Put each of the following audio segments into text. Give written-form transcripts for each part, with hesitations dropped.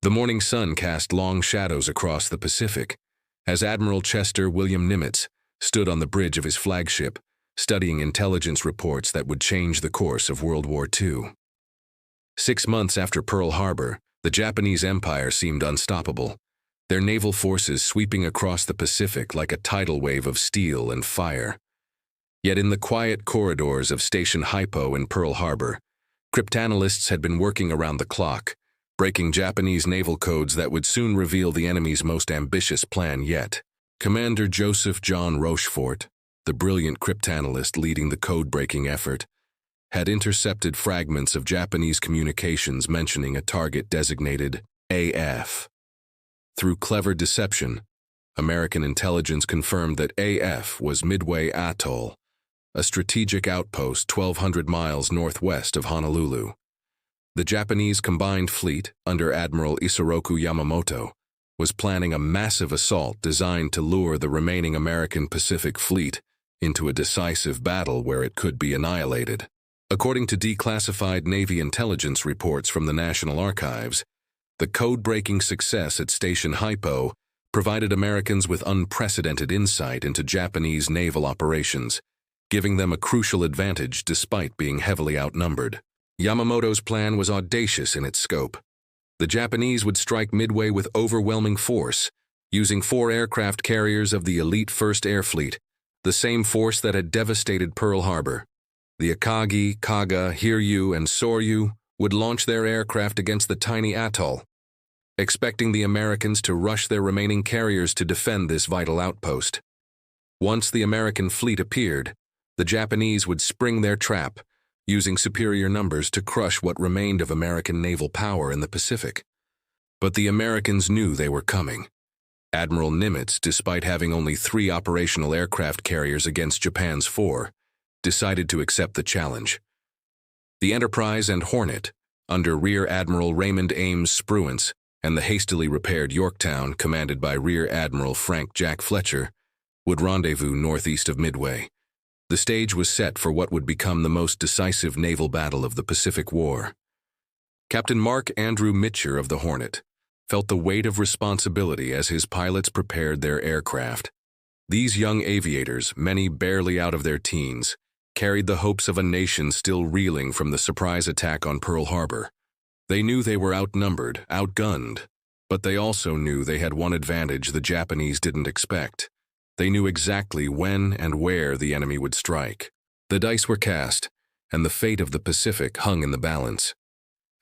The morning sun cast long shadows across the Pacific as Admiral Chester William Nimitz stood on the bridge of his flagship, studying intelligence reports that would change the course of World War II. 6 months after Pearl Harbor, the Japanese Empire seemed unstoppable, their naval forces sweeping across the Pacific like a tidal wave of steel and fire. Yet in the quiet corridors of Station Hypo in Pearl Harbor, cryptanalysts had been working around the clock, breaking Japanese naval codes that would soon reveal the enemy's most ambitious plan yet. Commander Joseph John Rochefort, the brilliant cryptanalyst leading the code-breaking effort, had intercepted fragments of Japanese communications mentioning a target designated AF. Through clever deception, American intelligence confirmed that AF was Midway Atoll, a strategic outpost 1,200 miles northwest of Honolulu. The Japanese combined fleet, under Admiral Isoroku Yamamoto, was planning a massive assault designed to lure the remaining American Pacific Fleet into a decisive battle where it could be annihilated. According to declassified Navy intelligence reports from the National Archives, the code-breaking success at Station Hypo provided Americans with unprecedented insight into Japanese naval operations, giving them a crucial advantage despite being heavily outnumbered. Yamamoto's plan was audacious in its scope. The Japanese would strike Midway with overwhelming force, using 4 aircraft carriers of the elite 1st Air Fleet, the same force that had devastated Pearl Harbor. The Akagi, Kaga, Hiryu, and Soryu would launch their aircraft against the tiny atoll, expecting the Americans to rush their remaining carriers to defend this vital outpost. Once the American fleet appeared, the Japanese would spring their trap, using superior numbers to crush what remained of American naval power in the Pacific. But the Americans knew they were coming. Admiral Nimitz, despite having only 3 operational aircraft carriers against Japan's 4, decided to accept the challenge. The Enterprise and Hornet, under Rear Admiral Raymond Ames Spruance, and the hastily repaired Yorktown, commanded by Rear Admiral Frank Jack Fletcher, would rendezvous northeast of Midway. The stage was set for what would become the most decisive naval battle of the Pacific War. Captain Mark Andrew Mitcher of the Hornet felt the weight of responsibility as his pilots prepared their aircraft. These young aviators, many barely out of their teens, carried the hopes of a nation still reeling from the surprise attack on Pearl Harbor. They knew they were outnumbered, outgunned, but they also knew they had one advantage the Japanese didn't expect. They knew exactly when and where the enemy would strike. The dice were cast, and the fate of the Pacific hung in the balance.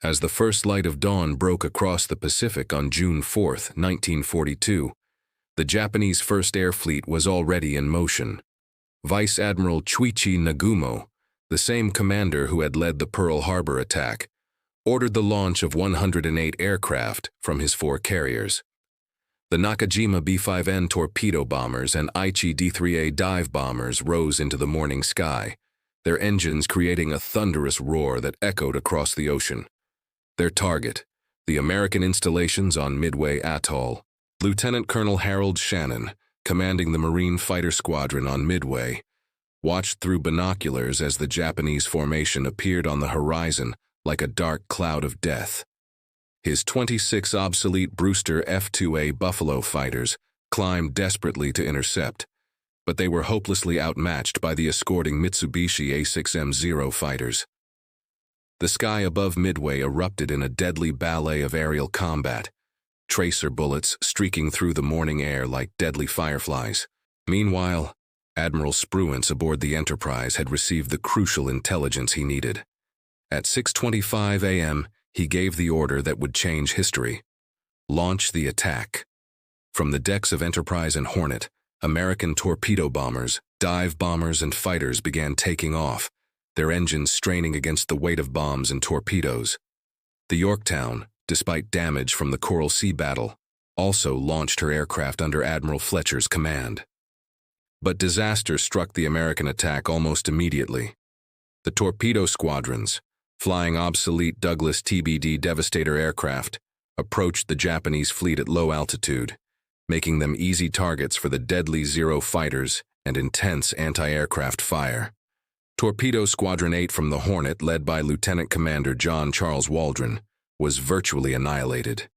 As the first light of dawn broke across the Pacific on June 4, 1942, the Japanese 1st Air Fleet was already in motion. Vice Admiral Chuichi Nagumo, the same commander who had led the Pearl Harbor attack, ordered the launch of 108 aircraft from his 4 carriers. The Nakajima B-5N torpedo bombers and Aichi D-3A dive bombers rose into the morning sky, their engines creating a thunderous roar that echoed across the ocean. Their target, the American installations on Midway Atoll. Lieutenant Colonel Harold Shannon, commanding the Marine Fighter Squadron on Midway, watched through binoculars as the Japanese formation appeared on the horizon like a dark cloud of death. His 26 obsolete Brewster F-2A Buffalo fighters climbed desperately to intercept, but they were hopelessly outmatched by the escorting Mitsubishi A-6M0 fighters. The sky above Midway erupted in a deadly ballet of aerial combat, tracer bullets streaking through the morning air like deadly fireflies. Meanwhile, Admiral Spruance aboard the Enterprise had received the crucial intelligence he needed. At 6:25 a.m., he gave the order that would change history. Launch the attack. From the decks of Enterprise and Hornet, American torpedo bombers, dive bombers, and fighters began taking off, their engines straining against the weight of bombs and torpedoes. The Yorktown, despite damage from the Coral Sea battle, also launched her aircraft under Admiral Fletcher's command. But disaster struck the American attack almost immediately. The torpedo squadrons, flying obsolete Douglas TBD Devastator aircraft, approached the Japanese fleet at low altitude, making them easy targets for the deadly Zero fighters and intense anti-aircraft fire. Torpedo Squadron 8 from the Hornet, led by Lieutenant Commander John Charles Waldron, was virtually annihilated.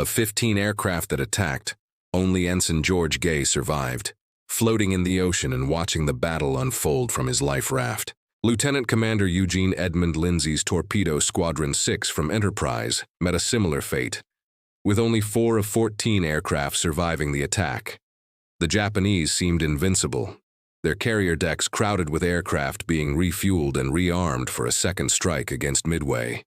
Of 15 aircraft that attacked, only Ensign George Gay survived, floating in the ocean and watching the battle unfold from his life raft. Lieutenant Commander Eugene Edmund Lindsay's Torpedo Squadron 6 from Enterprise met a similar fate, with only 4 of 14 aircraft surviving the attack. The Japanese seemed invincible, their carrier decks crowded with aircraft being refueled and rearmed for a second strike against Midway.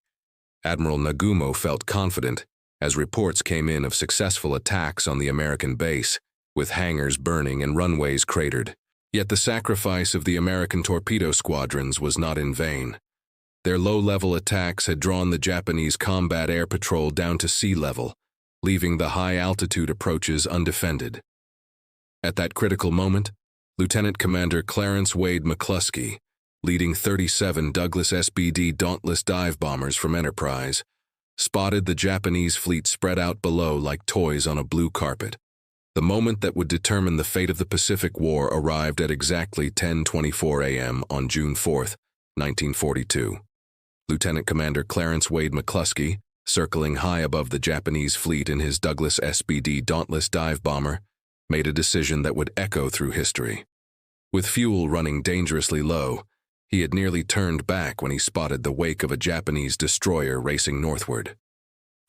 Admiral Nagumo felt confident as reports came in of successful attacks on the American base, with hangars burning and runways cratered. Yet the sacrifice of the American torpedo squadrons was not in vain. Their low-level attacks had drawn the Japanese combat air patrol down to sea level, leaving the high-altitude approaches undefended. At that critical moment, Lieutenant Commander Clarence Wade McCluskey, leading 37 Douglas SBD Dauntless dive bombers from Enterprise, spotted the Japanese fleet spread out below like toys on a blue carpet. The moment that would determine the fate of the Pacific War arrived at exactly 10:24 a.m. on June 4, 1942. Lieutenant Commander Clarence Wade McCluskey, circling high above the Japanese fleet in his Douglas SBD Dauntless dive bomber, made a decision that would echo through history. With fuel running dangerously low, he had nearly turned back when he spotted the wake of a Japanese destroyer racing northward.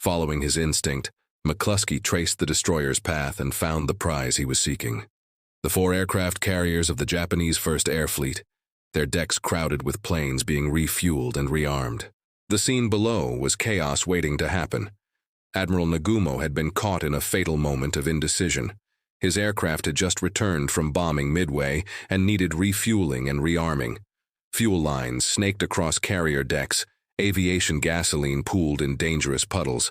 Following his instinct, McCluskey traced the destroyer's path and found the prize he was seeking. The 4 aircraft carriers of the Japanese First Air Fleet, their decks crowded with planes being refueled and rearmed. The scene below was chaos waiting to happen. Admiral Nagumo had been caught in a fatal moment of indecision. His aircraft had just returned from bombing Midway and needed refueling and rearming. Fuel lines snaked across carrier decks, aviation gasoline pooled in dangerous puddles,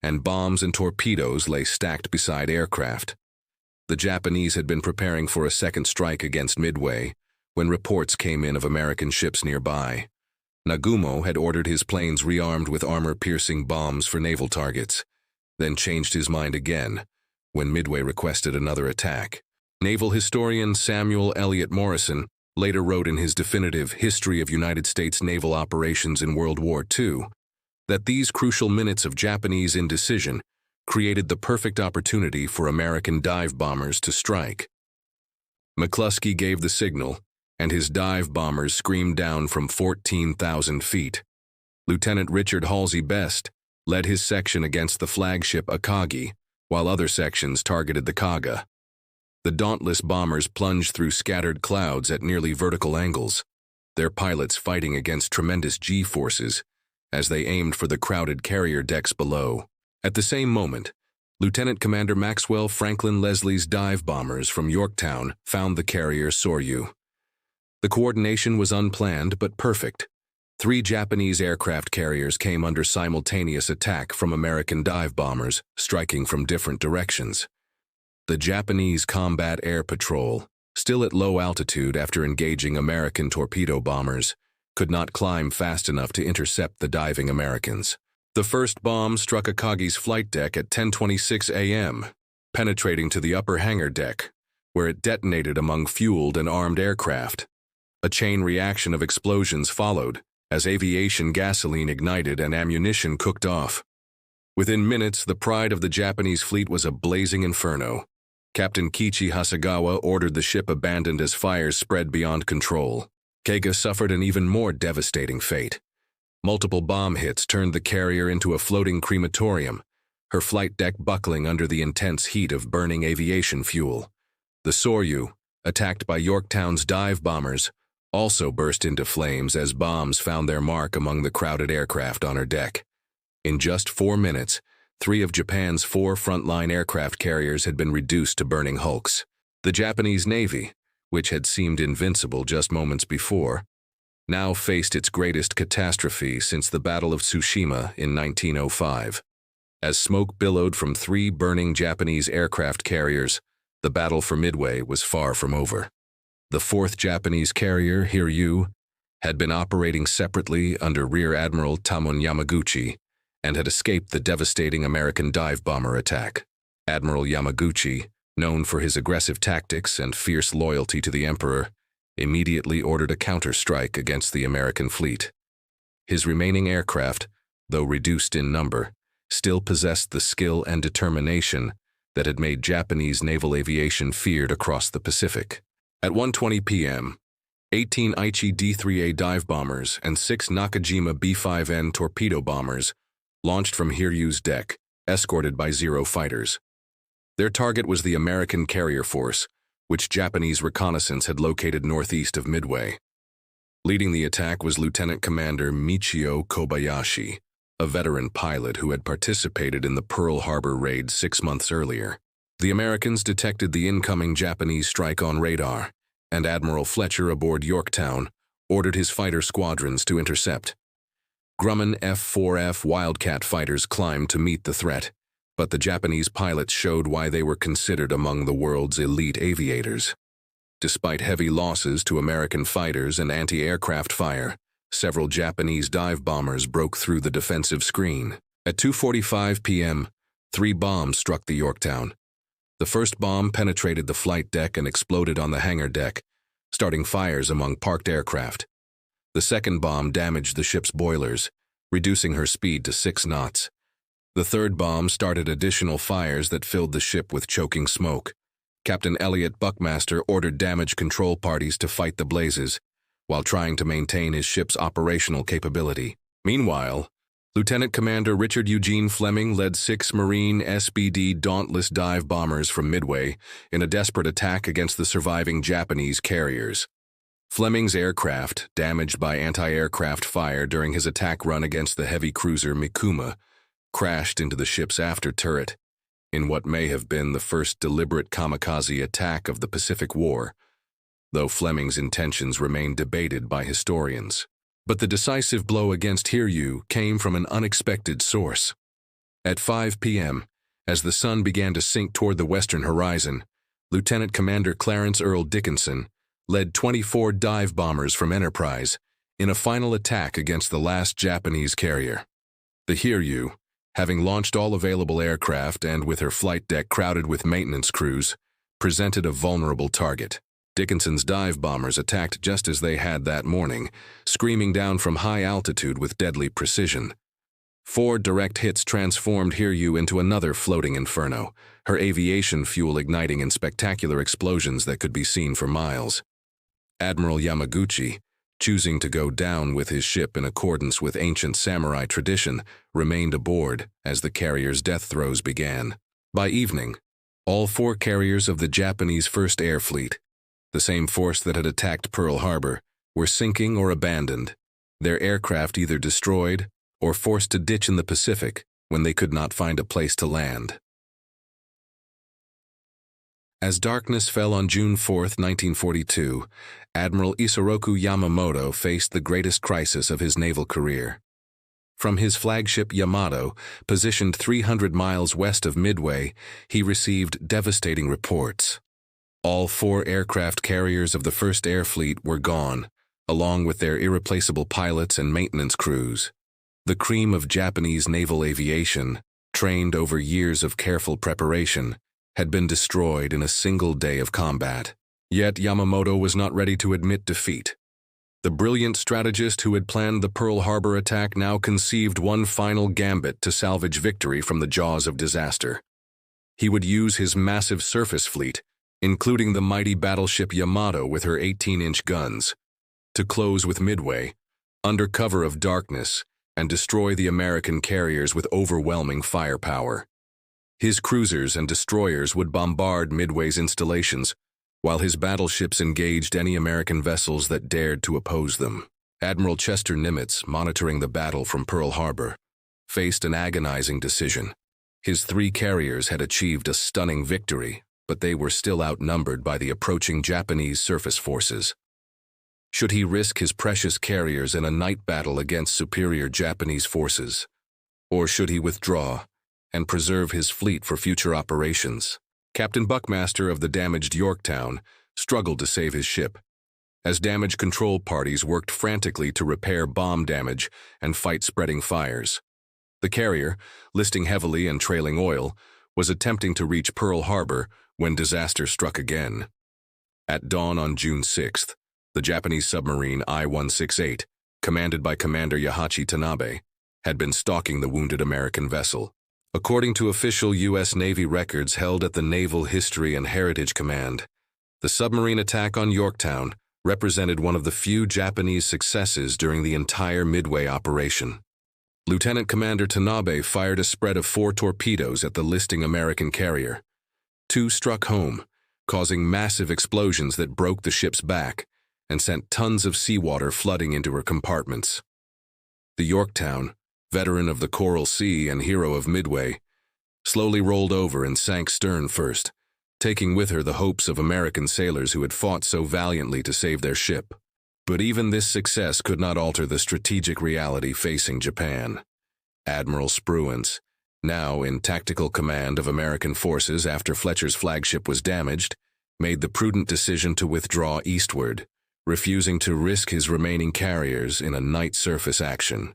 and bombs and torpedoes lay stacked beside aircraft. The Japanese had been preparing for a second strike against Midway when reports came in of American ships nearby. Nagumo had ordered his planes rearmed with armor-piercing bombs for naval targets, then changed his mind again when Midway requested another attack. Naval historian Samuel Eliot Morison later wrote in his definitive History of United States Naval Operations in World War II that these crucial minutes of Japanese indecision created the perfect opportunity for American dive bombers to strike. McCluskey gave the signal, and his dive bombers screamed down from 14,000 feet. Lieutenant Richard Halsey Best led his section against the flagship Akagi, while other sections targeted the Kaga. The dauntless bombers plunged through scattered clouds at nearly vertical angles, their pilots fighting against tremendous G-forces as they aimed for the crowded carrier decks below. At the same moment, Lieutenant Commander Maxwell Franklin Leslie's dive bombers from Yorktown found the carrier Soryu. The coordination was unplanned but perfect. 3 Japanese aircraft carriers came under simultaneous attack from American dive bombers, striking from different directions. The Japanese Combat Air Patrol, still at low altitude after engaging American torpedo bombers, could not climb fast enough to intercept the diving Americans. The first bomb struck Akagi's flight deck at 10:26 a.m., penetrating to the upper hangar deck, where it detonated among fueled and armed aircraft. A chain reaction of explosions followed, as aviation gasoline ignited and ammunition cooked off. Within minutes, the pride of the Japanese fleet was a blazing inferno. Captain Kichi Hasegawa ordered the ship abandoned as fires spread beyond control. Kaga suffered an even more devastating fate. Multiple bomb hits turned the carrier into a floating crematorium, her flight deck buckling under the intense heat of burning aviation fuel. The Soryu, attacked by Yorktown's dive bombers, also burst into flames as bombs found their mark among the crowded aircraft on her deck. In just 4 minutes, 3 of Japan's 4 frontline aircraft carriers had been reduced to burning hulks. The Japanese Navy, which had seemed invincible just moments before, now faced its greatest catastrophe since the Battle of Tsushima in 1905. As smoke billowed from 3 burning Japanese aircraft carriers, the battle for Midway was far from over. The 4th Japanese carrier, Hiryu, had been operating separately under Rear Admiral Tamon Yamaguchi and had escaped the devastating American dive bomber attack. Admiral Yamaguchi, known for his aggressive tactics and fierce loyalty to the Emperor, immediately ordered a counter-strike against the American fleet. His remaining aircraft, though reduced in number, still possessed the skill and determination that had made Japanese naval aviation feared across the Pacific. At 1:20 p.m., 18 Aichi D-3A dive bombers and 6 Nakajima B-5N torpedo bombers launched from Hiryu's deck, escorted by Zero fighters. Their target was the American carrier force, which Japanese reconnaissance had located northeast of Midway. Leading the attack was Lieutenant Commander Michio Kobayashi, a veteran pilot who had participated in the Pearl Harbor raid 6 months earlier. The Americans detected the incoming Japanese strike on radar, and Admiral Fletcher aboard Yorktown ordered his fighter squadrons to intercept. Grumman F-4F Wildcat fighters climbed to meet the threat, but the Japanese pilots showed why they were considered among the world's elite aviators. Despite heavy losses to American fighters and anti-aircraft fire, several Japanese dive bombers broke through the defensive screen. At 2:45 p.m., 3 bombs struck the Yorktown. The first bomb penetrated the flight deck and exploded on the hangar deck, starting fires among parked aircraft. The second bomb damaged the ship's boilers, reducing her speed to 6 knots. The third bomb started additional fires that filled the ship with choking smoke. Captain Elliot Buckmaster ordered damage control parties to fight the blazes, while trying to maintain his ship's operational capability. Meanwhile, Lieutenant Commander Richard Eugene Fleming led 6 Marine SBD Dauntless dive bombers from Midway in a desperate attack against the surviving Japanese carriers. Fleming's aircraft, damaged by anti-aircraft fire during his attack run against the heavy cruiser Mikuma, crashed into the ship's after turret in what may have been the first deliberate kamikaze attack of the Pacific War, though Fleming's intentions remain debated by historians. But the decisive blow against Hiryu came from an unexpected source. At 5 p.m., as the sun began to sink toward the western horizon, Lieutenant Commander Clarence Earl Dickinson led 24 dive bombers from Enterprise in a final attack against the last Japanese carrier. The Hiryu, having launched all available aircraft and with her flight deck crowded with maintenance crews, presented a vulnerable target. Dickinson's dive bombers attacked just as they had that morning, screaming down from high altitude with deadly precision. 4 direct hits transformed Hiryu into another floating inferno, her aviation fuel igniting in spectacular explosions that could be seen for miles. Admiral Yamaguchi, choosing to go down with his ship in accordance with ancient samurai tradition, remained aboard as the carrier's death throes began. By evening, all 4 carriers of the Japanese First Air Fleet, the same force that had attacked Pearl Harbor, were sinking or abandoned, their aircraft either destroyed or forced to ditch in the Pacific when they could not find a place to land. As darkness fell on June 4, 1942, Admiral Isoroku Yamamoto faced the greatest crisis of his naval career. From his flagship Yamato, positioned 300 miles west of Midway, he received devastating reports. All 4 aircraft carriers of the First Air Fleet were gone, along with their irreplaceable pilots and maintenance crews. The cream of Japanese naval aviation, trained over years of careful preparation, had been destroyed in a single day of combat. Yet Yamamoto was not ready to admit defeat. The brilliant strategist who had planned the Pearl Harbor attack now conceived one final gambit to salvage victory from the jaws of disaster. He would use his massive surface fleet, including the mighty battleship Yamato with her 18-inch guns, to close with Midway, under cover of darkness, and destroy the American carriers with overwhelming firepower. His cruisers and destroyers would bombard Midway's installations, while his battleships engaged any American vessels that dared to oppose them. Admiral Chester Nimitz, monitoring the battle from Pearl Harbor, faced an agonizing decision. His 3 carriers had achieved a stunning victory, but they were still outnumbered by the approaching Japanese surface forces. Should he risk his precious carriers in a night battle against superior Japanese forces? Or should he withdraw and preserve his fleet for future operations? Captain Buckmaster of the damaged Yorktown struggled to save his ship, as damage control parties worked frantically to repair bomb damage and fight spreading fires. The carrier, listing heavily and trailing oil, was attempting to reach Pearl Harbor when disaster struck again. At dawn on June 6th, the Japanese submarine I-168, commanded by Commander Yahachi Tanabe, had been stalking the wounded American vessel. According to official U.S. Navy records held at the Naval History and Heritage Command, the submarine attack on Yorktown represented one of the few Japanese successes during the entire Midway operation. Lieutenant Commander Tanabe fired a spread of 4 torpedoes at the listing American carrier. 2 struck home, causing massive explosions that broke the ship's back and sent tons of seawater flooding into her compartments. The Yorktown, veteran of the Coral Sea and hero of Midway, slowly rolled over and sank stern first, taking with her the hopes of American sailors who had fought so valiantly to save their ship. But even this success could not alter the strategic reality facing Japan. Admiral Spruance, now in tactical command of American forces after Fletcher's flagship was damaged, made the prudent decision to withdraw eastward, refusing to risk his remaining carriers in a night surface action.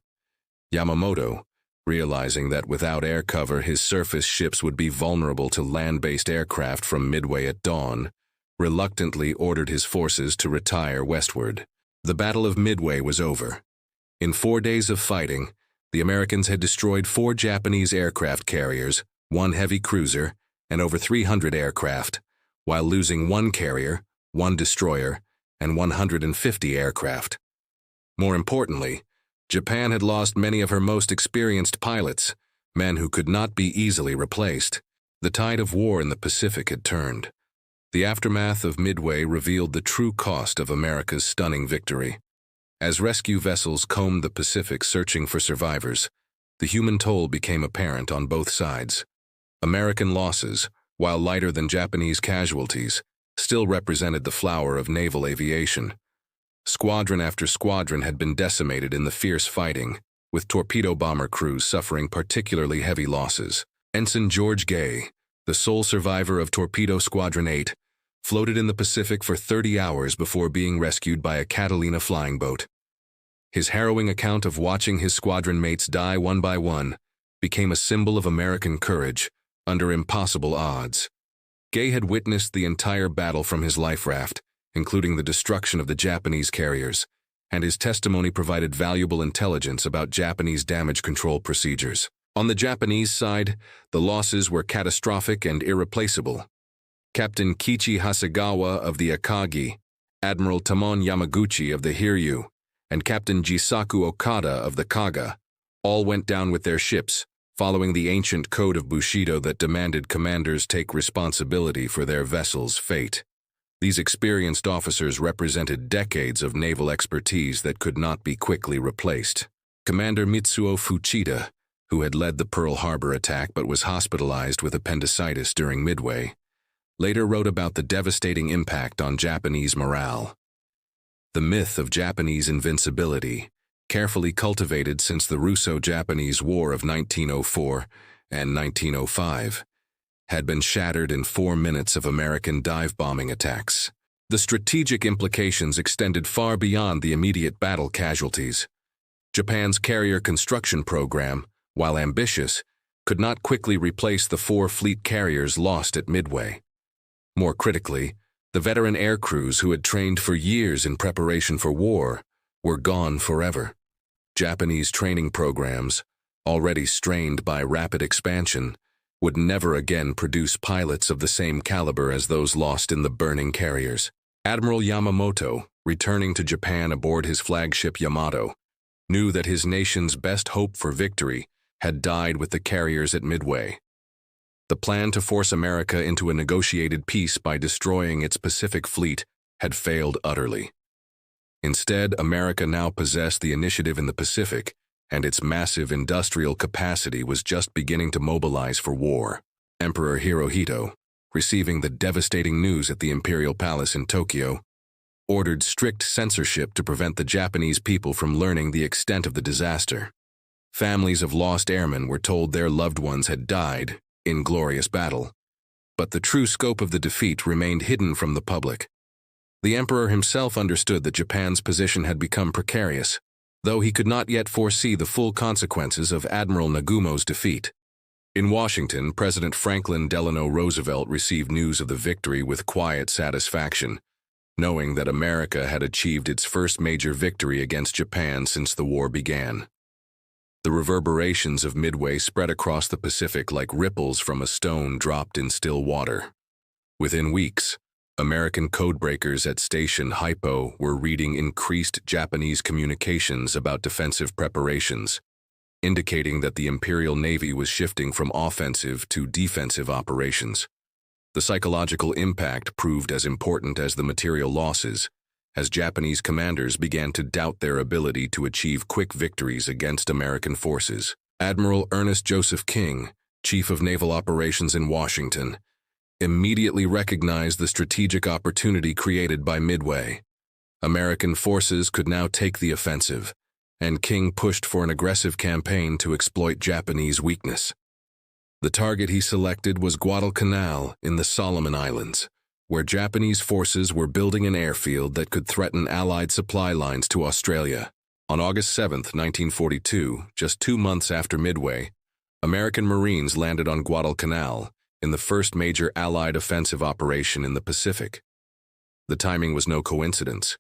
Yamamoto, realizing that without air cover his surface ships would be vulnerable to land-based aircraft from Midway at dawn, reluctantly ordered his forces to retire westward. The Battle of Midway was over. In 4 days of fighting, the Americans had destroyed 4 Japanese aircraft carriers, 1 heavy cruiser, and over 300 aircraft, while losing 1 carrier, 1 destroyer, and 150 aircraft. More importantly, Japan had lost many of her most experienced pilots, men who could not be easily replaced. The tide of war in the Pacific had turned. The aftermath of Midway revealed the true cost of America's stunning victory. As rescue vessels combed the Pacific searching for survivors, the human toll became apparent on both sides. American losses, while lighter than Japanese casualties, still represented the flower of naval aviation. Squadron after squadron had been decimated in the fierce fighting, with torpedo bomber crews suffering particularly heavy losses. Ensign George Gay, the sole survivor of Torpedo Squadron 8, floated in the Pacific for 30 hours before being rescued by a Catalina flying boat. His harrowing account of watching his squadron mates die one by one became a symbol of American courage under impossible odds. Gay had witnessed the entire battle from his life raft, including the destruction of the Japanese carriers, and his testimony provided valuable intelligence about Japanese damage control procedures. On the Japanese side, the losses were catastrophic and irreplaceable. Captain Kichi Hasegawa of the Akagi, Admiral Tamon Yamaguchi of the Hiryu, and Captain Jisaku Okada of the Kaga all went down with their ships, following the ancient code of Bushido that demanded commanders take responsibility for their vessel's fate. These experienced officers represented decades of naval expertise that could not be quickly replaced. Commander Mitsuo Fuchida, who had led the Pearl Harbor attack but was hospitalized with appendicitis during Midway, later wrote about the devastating impact on Japanese morale. The myth of Japanese invincibility, carefully cultivated since the Russo-Japanese War of 1904 and 1905, had been shattered in 4 minutes of American dive-bombing attacks. The strategic implications extended far beyond the immediate battle casualties. Japan's carrier construction program, while ambitious, could not quickly replace the 4 fleet carriers lost at Midway. More critically, the veteran air crews who had trained for years in preparation for war were gone forever. Japanese training programs, already strained by rapid expansion, would never again produce pilots of the same caliber as those lost in the burning carriers. Admiral Yamamoto, returning to Japan aboard his flagship Yamato, knew that his nation's best hope for victory had died with the carriers at Midway. The plan to force America into a negotiated peace by destroying its Pacific fleet had failed utterly. Instead, America now possessed the initiative in the Pacific, and its massive industrial capacity was just beginning to mobilize for war. Emperor Hirohito, receiving the devastating news at the Imperial Palace in Tokyo, ordered strict censorship to prevent the Japanese people from learning the extent of the disaster. Families of lost airmen were told their loved ones had died in glorious battle, but the true scope of the defeat remained hidden from the public. The emperor himself understood that Japan's position had become precarious, though he could not yet foresee the full consequences of Admiral Nagumo's defeat. In Washington, President Franklin Delano Roosevelt received news of the victory with quiet satisfaction, knowing that America had achieved its first major victory against Japan since the war began. The reverberations of Midway spread across the Pacific like ripples from a stone dropped in still water. Within weeks, American codebreakers at Station Hypo were reading increased Japanese communications about defensive preparations, indicating that the Imperial Navy was shifting from offensive to defensive operations. The psychological impact proved as important as the material losses, as Japanese commanders began to doubt their ability to achieve quick victories against American forces. Admiral Ernest Joseph King, Chief of Naval Operations in Washington, immediately recognized the strategic opportunity created by Midway. American forces could now take the offensive, and King pushed for an aggressive campaign to exploit Japanese weakness. The target he selected was Guadalcanal in the Solomon Islands, where Japanese forces were building an airfield that could threaten Allied supply lines to Australia. On August 7, 1942, just 2 months after Midway, American Marines landed on Guadalcanal in the first major Allied offensive operation in the Pacific. The timing was no coincidence.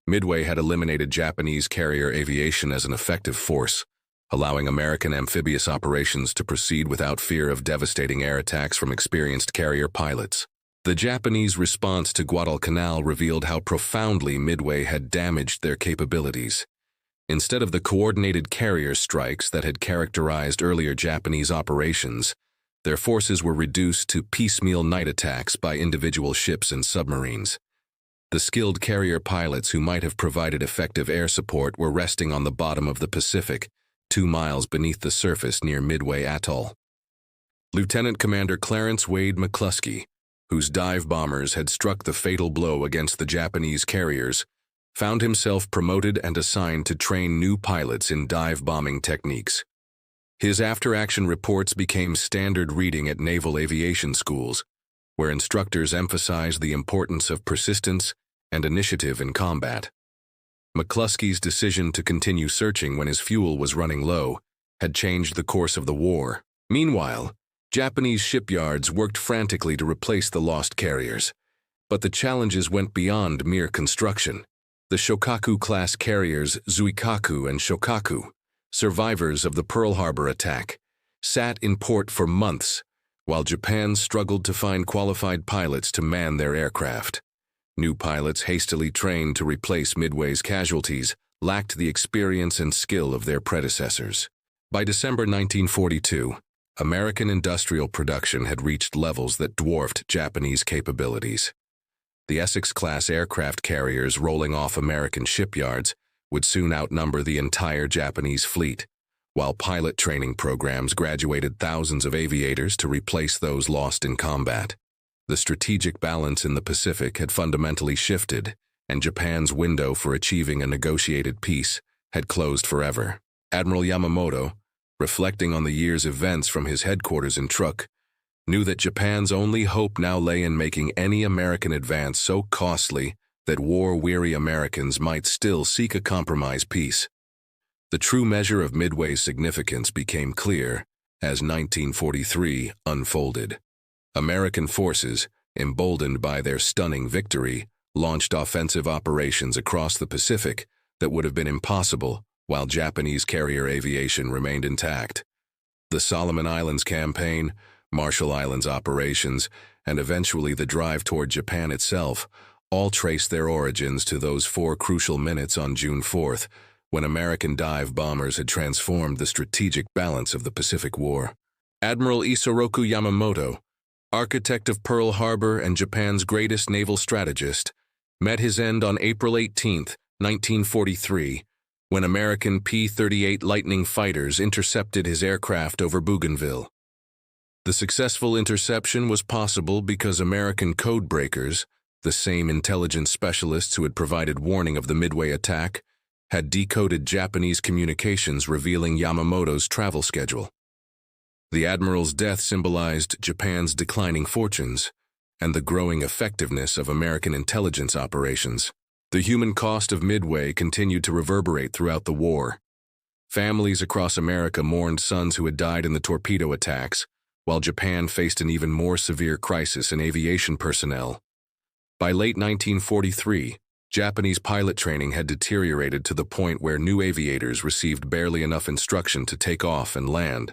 Midway had eliminated Japanese carrier aviation as an effective force, allowing American amphibious operations to proceed without fear of devastating air attacks from experienced carrier pilots. The Japanese response to Guadalcanal revealed how profoundly Midway had damaged their capabilities. Instead of the coordinated carrier strikes that had characterized earlier Japanese operations, their forces were reduced to piecemeal night attacks by individual ships and submarines. The skilled carrier pilots who might have provided effective air support were resting on the bottom of the Pacific, 2 miles beneath the surface near Midway Atoll. Lieutenant Commander Clarence Wade McCluskey, whose dive bombers had struck the fatal blow against the Japanese carriers, found himself promoted and assigned to train new pilots in dive bombing techniques. His after-action reports became standard reading at naval aviation schools, where instructors emphasized the importance of persistence and initiative in combat. McCluskey's decision to continue searching when his fuel was running low had changed the course of the war. Meanwhile, Japanese shipyards worked frantically to replace the lost carriers, but the challenges went beyond mere construction. The Shokaku-class carriers Zuikaku and Shokaku, survivors of the Pearl Harbor attack, sat in port for months, while Japan struggled to find qualified pilots to man their aircraft. New pilots hastily trained to replace Midway's casualties lacked the experience and skill of their predecessors. By December 1942, American industrial production had reached levels that dwarfed Japanese capabilities. The Essex-class aircraft carriers rolling off American shipyards would soon outnumber the entire Japanese fleet, while pilot training programs graduated thousands of aviators to replace those lost in combat. The strategic balance in the Pacific had fundamentally shifted, and Japan's window for achieving a negotiated peace had closed forever. Admiral Yamamoto, reflecting on the year's events from his headquarters in Truk, knew that Japan's only hope now lay in making any American advance so costly that war-weary Americans might still seek a compromise peace. The true measure of Midway's significance became clear as 1943 unfolded. American forces, emboldened by their stunning victory, launched offensive operations across the Pacific that would have been impossible while Japanese carrier aviation remained intact. The Solomon Islands campaign, Marshall Islands operations, and eventually the drive toward Japan itself all trace their origins to those 4 crucial minutes on June 4th, when American dive bombers had transformed the strategic balance of the Pacific War. Admiral Isoroku Yamamoto, architect of Pearl Harbor and Japan's greatest naval strategist, met his end on April 18, 1943, when American P-38 Lightning fighters intercepted his aircraft over Bougainville. The successful interception was possible because American codebreakers, the same intelligence specialists who had provided warning of the Midway attack, had decoded Japanese communications revealing Yamamoto's travel schedule. The admiral's death symbolized Japan's declining fortunes and the growing effectiveness of American intelligence operations. The human cost of Midway continued to reverberate throughout the war. Families across America mourned sons who had died in the torpedo attacks, while Japan faced an even more severe crisis in aviation personnel. By late 1943, Japanese pilot training had deteriorated to the point where new aviators received barely enough instruction to take off and land,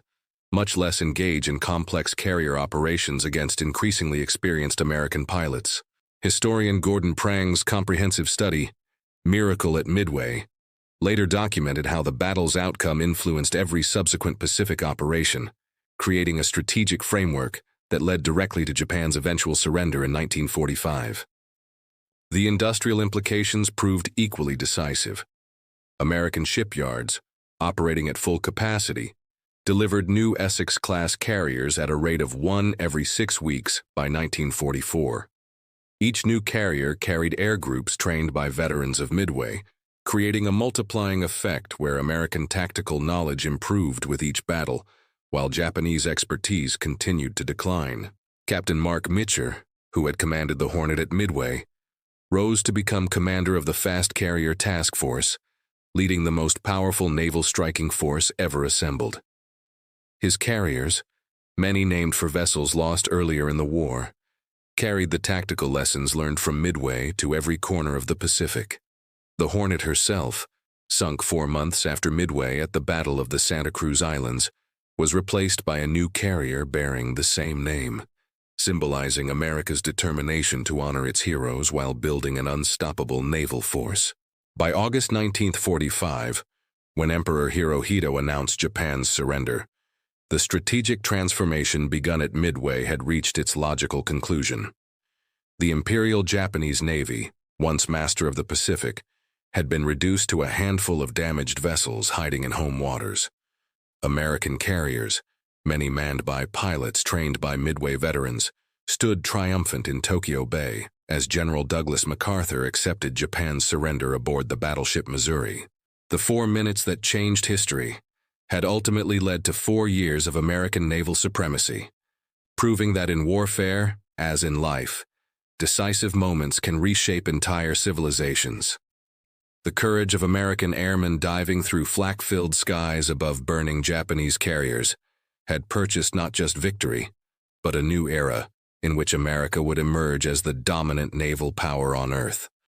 much less engage in complex carrier operations against increasingly experienced American pilots. Historian Gordon Prang's comprehensive study, Miracle at Midway, later documented how the battle's outcome influenced every subsequent Pacific operation, creating a strategic framework that led directly to Japan's eventual surrender in 1945. The industrial implications proved equally decisive. American shipyards, operating at full capacity, delivered new Essex-class carriers at a rate of 1 every 6 weeks by 1944. Each new carrier carried air groups trained by veterans of Midway, creating a multiplying effect where American tactical knowledge improved with each battle, while Japanese expertise continued to decline. Captain Mark Mitcher, who had commanded the Hornet at Midway, rose to become commander of the Fast Carrier Task Force, leading the most powerful naval striking force ever assembled. His carriers, many named for vessels lost earlier in the war, carried the tactical lessons learned from Midway to every corner of the Pacific. The Hornet herself, sunk 4 months after Midway at the Battle of the Santa Cruz Islands, was replaced by a new carrier bearing the same name, symbolizing America's determination to honor its heroes while building an unstoppable naval force. By August 1945, when Emperor Hirohito announced Japan's surrender, the strategic transformation begun at Midway had reached its logical conclusion. The Imperial Japanese Navy, once master of the Pacific, had been reduced to a handful of damaged vessels hiding in home waters. American carriers, many manned by pilots trained by Midway veterans, stood triumphant in Tokyo Bay as General Douglas MacArthur accepted Japan's surrender aboard the battleship Missouri. The 4 minutes that changed history had ultimately led to 4 years of American naval supremacy, proving that in warfare, as in life, decisive moments can reshape entire civilizations. The courage of American airmen diving through flak-filled skies above burning Japanese carriers had purchased not just victory, but a new era in which America would emerge as the dominant naval power on Earth.